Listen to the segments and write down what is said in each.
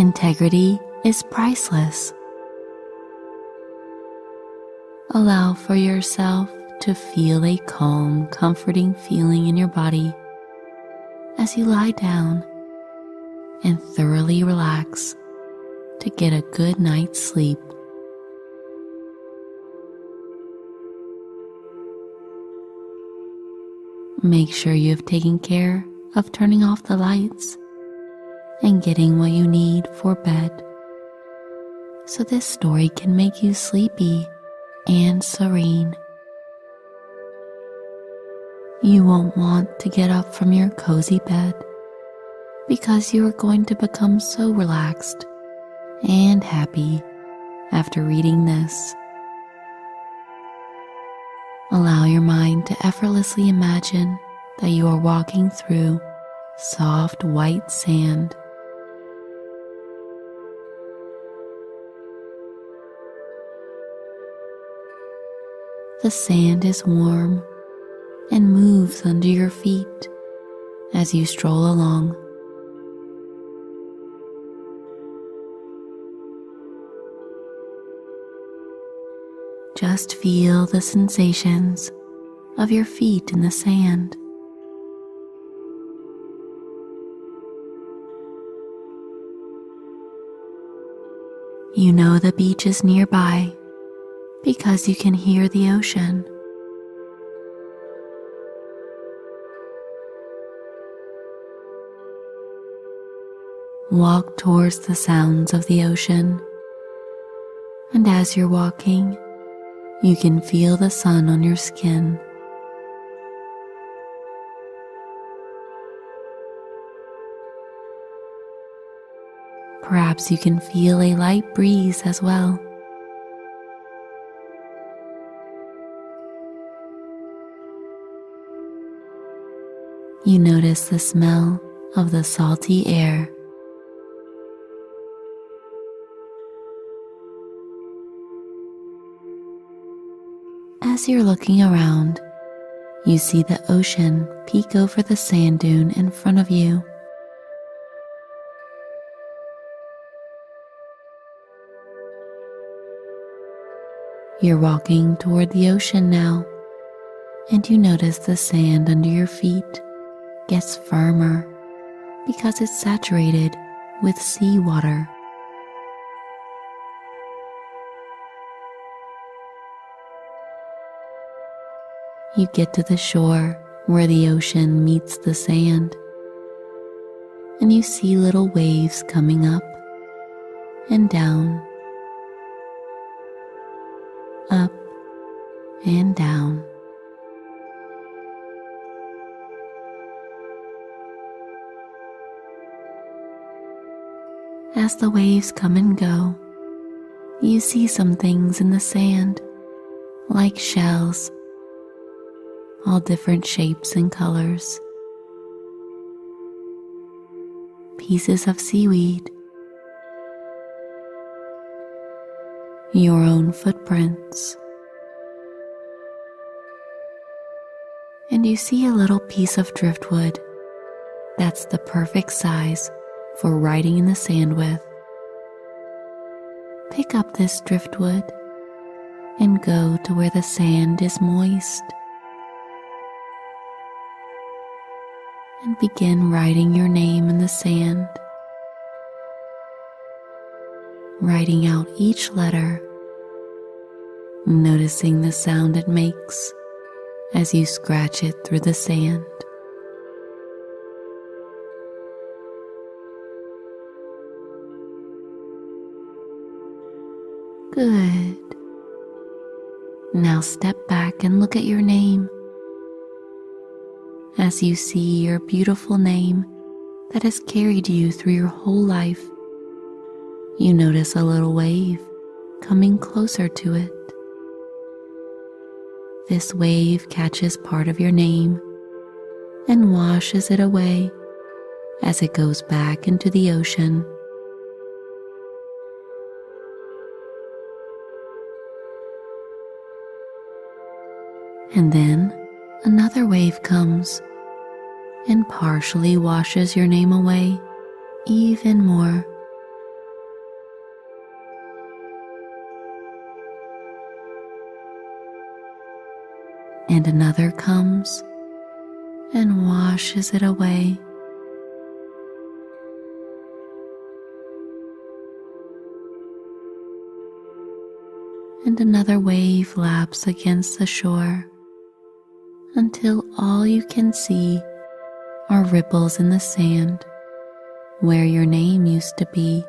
Integrity is priceless. Allow for yourself to feel a calm, comforting feeling in your body as you lie down and thoroughly relax to get a good night's sleep. Make sure you have taken care of turning off the lights and getting what you need for bed, so this story can make you sleepy and serene. You won't want to get up from your cozy bed because you are going to become so relaxed and happy after reading this. Allow your mind to effortlessly imagine that you are walking through soft white sand. The sand is warm and moves under your feet as you stroll along. Just feel the sensations of your feet in the sand. You know the beach is nearby because you can hear the ocean. Walk towards the sounds of the ocean, and as you're walking, you can feel the sun on your skin. Perhaps you can feel a light breeze as well. You notice the smell of the salty air. As you're looking around, you see the ocean peek over the sand dune in front of you. You're walking toward the ocean now, and you notice the sand under your feet gets firmer because it's saturated with seawater. You get to the shore where the ocean meets the sand, and you see little waves coming up and down, up and down. As the waves come and go, you see some things in the sand, like shells, all different shapes and colors, pieces of seaweed, your own footprints, and you see a little piece of driftwood that's the perfect size for writing in the sand with. Pick up this driftwood and go to where the sand is moist and begin writing your name in the sand, writing out each letter, noticing the sound it makes as you scratch it through the sand. Good. Now step back and look at your name. As you see your beautiful name that has carried you through your whole life, you notice a little wave coming closer to it. This wave catches part of your name and washes it away as it goes back into the ocean. And then another wave comes and partially washes your name away even more and another comes and washes it away. And another wave laps against the shore until all you can see are ripples in the sand where your name used to be.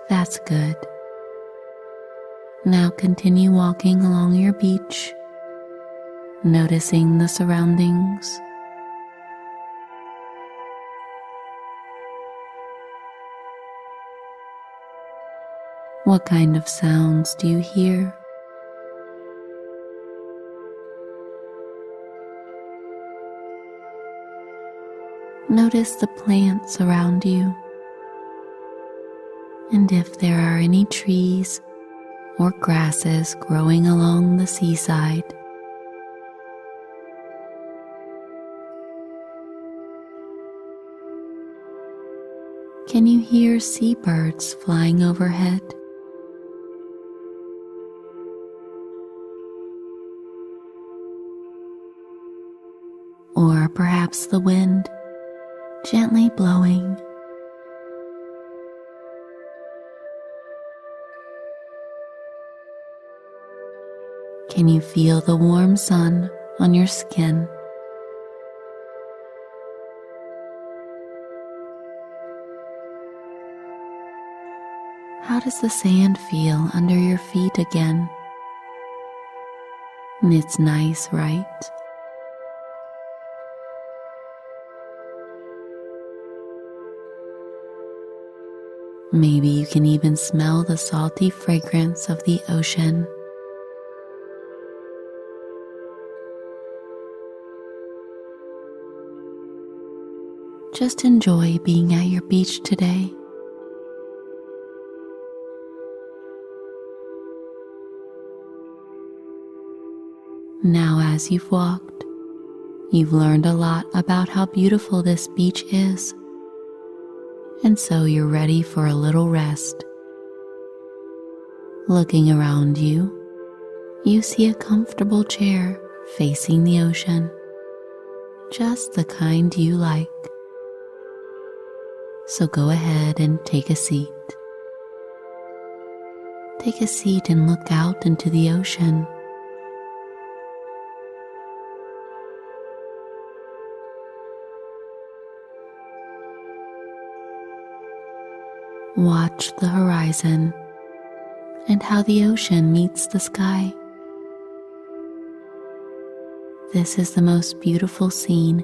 That's good. Now continue walking along your beach, noticing the surroundings. What kind of sounds do you hear? Notice the plants around you, and if there are any trees or grasses growing along the seaside. Can you hear seabirds flying overhead? Or perhaps the wind gently blowing? Can you feel the warm sun on your skin? How does the sand feel under your feet again? It's nice, right? Maybe you can even smell the salty fragrance of the ocean. Just enjoy being at your beach today. Now, as you've walked, you've learned a lot about how beautiful this beach is. And so you're ready for a little rest. Looking around you, you see a comfortable chair facing the ocean, just the kind you like. So go ahead and take a seat. Take a seat and look out into the ocean. Watch the horizon and how the ocean meets the sky. This is the most beautiful scene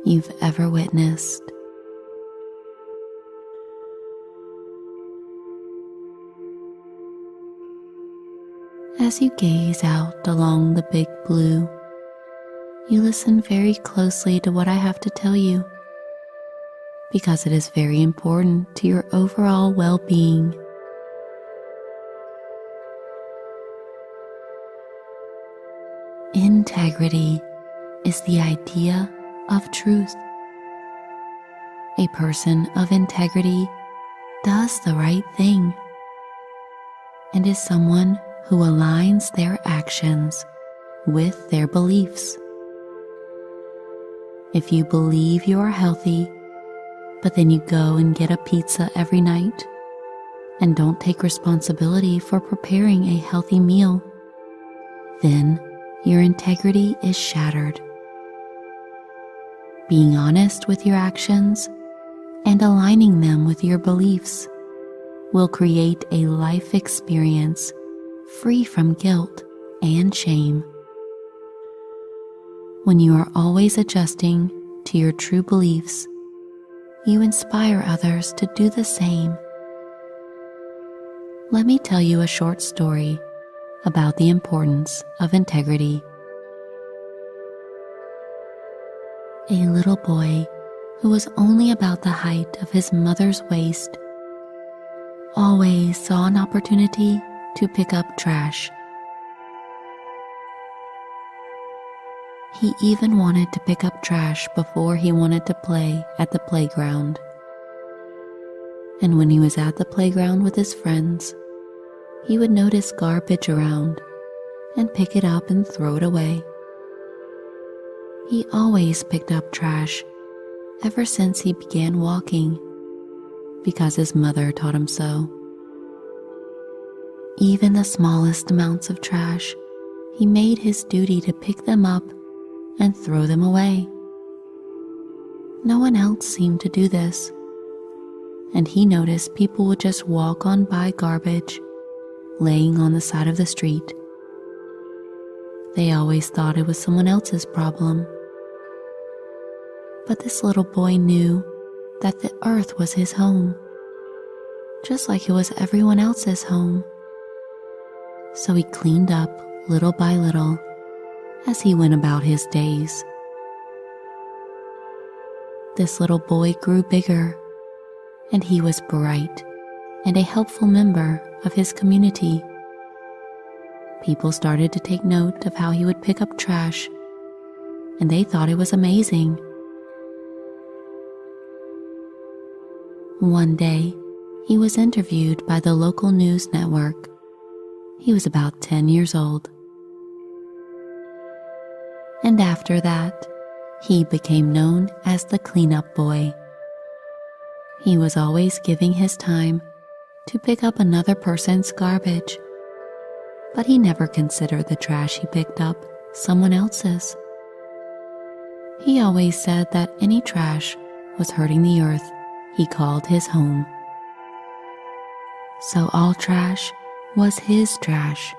you've ever witnessed. As you gaze out along the big blue, you listen very closely to what I have to tell you, because it is very important to your overall well-being. Integrity is the idea of truth. A person of integrity does the right thing and is someone who aligns their actions with their beliefs. If you believe you are healthy, but then you go and get a pizza every night and don't take responsibility for preparing a healthy meal, then your integrity is shattered. Being honest with your actions and aligning them with your beliefs will create a life experience free from guilt and shame. When you are always adjusting to your true beliefs, you inspire others to do the same. Let me tell you a short story about the importance of integrity. A little boy who was only about the height of his mother's waist always saw an opportunity to pick up trash. He even wanted to pick up trash before he wanted to play at the playground. And when he was at the playground with his friends, he would notice garbage around and pick it up and throw it away. He always picked up trash ever since he began walking, because his mother taught him so. Even the smallest amounts of trash, he made his duty to pick them up and throw them away. No one else seemed to do this, and he noticed people would just walk on by garbage laying on the side of the street. They always thought it was someone else's problem. But this little boy knew that the earth was his home, just like it was everyone else's home. So he cleaned up little by little as he went about his days. This little boy grew bigger, and he was bright and a helpful member of his community. People started to take note of how he would pick up trash, and they thought it was amazing. One day, he was interviewed by the local news network. He was about 10 years old. And after that, he became known as the cleanup boy. He was always giving his time to pick up another person's garbage, but he never considered the trash he picked up someone else's. He always said that any trash was hurting the earth he called his home. So all trash was his trash.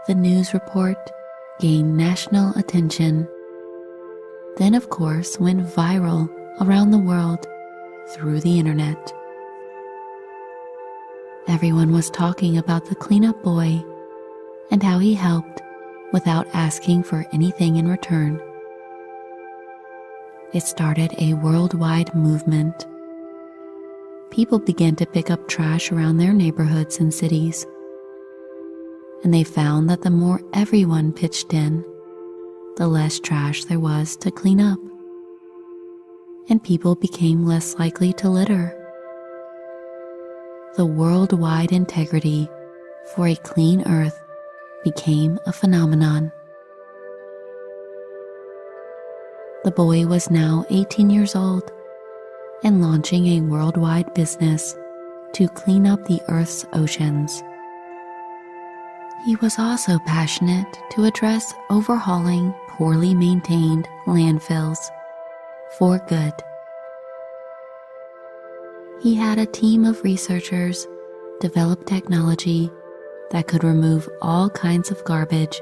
The news report gained national attention, then of course went viral around the world through the internet. Everyone was talking about the cleanup boy and how he helped without asking for anything in return. It started a worldwide movement. People began to pick up trash around their neighborhoods and cities, and they found that the more everyone pitched in, the less trash there was to clean up, and people became less likely to litter. The worldwide integrity for a clean earth became a phenomenon. The boy was now 18 years old and launching a worldwide business to clean up the Earth's oceans. He was also passionate to address overhauling poorly maintained landfills for good. He had a team of researchers develop technology that could remove all kinds of garbage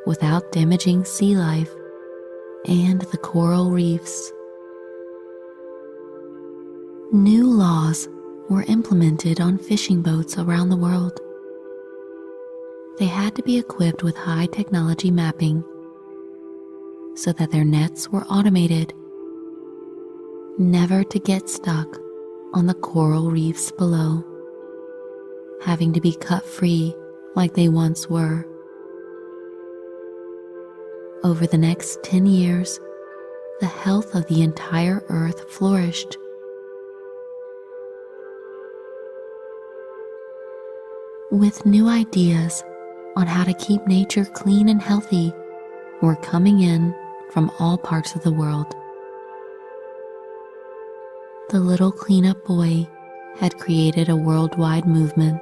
without damaging sea life and the coral reefs. New laws were implemented on fishing boats around the world. They had to be equipped with high technology mapping so that their nets were automated, never to get stuck on the coral reefs below, having to be cut free like they once were. Over the next 10 years, the health of the entire earth flourished. With new ideas on how to keep nature clean and healthy were coming in from all parts of the world. The little cleanup boy had created a worldwide movement,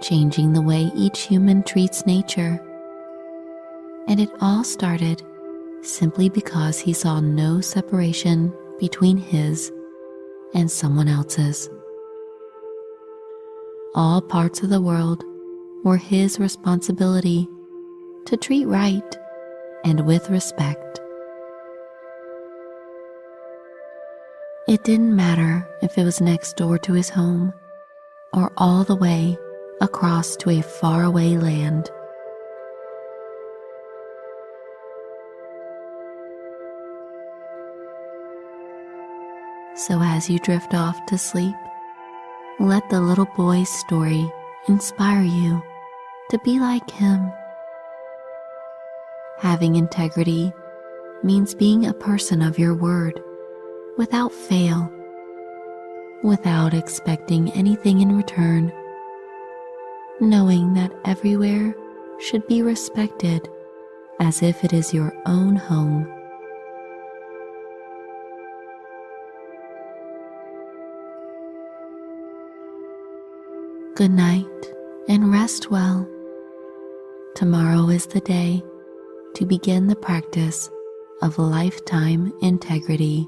changing the way each human treats nature. And it all started simply because he saw no separation between his and someone else's. All parts of the world were his responsibility to treat right and with respect. It didn't matter if it was next door to his home or all the way across to a faraway land. So as you drift off to sleep, let the little boy's story inspire you to be like him. Having integrity means being a person of your word, without fail without expecting anything in return, knowing that everywhere should be respected as if it is your own home. Good night and rest well. Tomorrow is the day to begin the practice of lifetime integrity.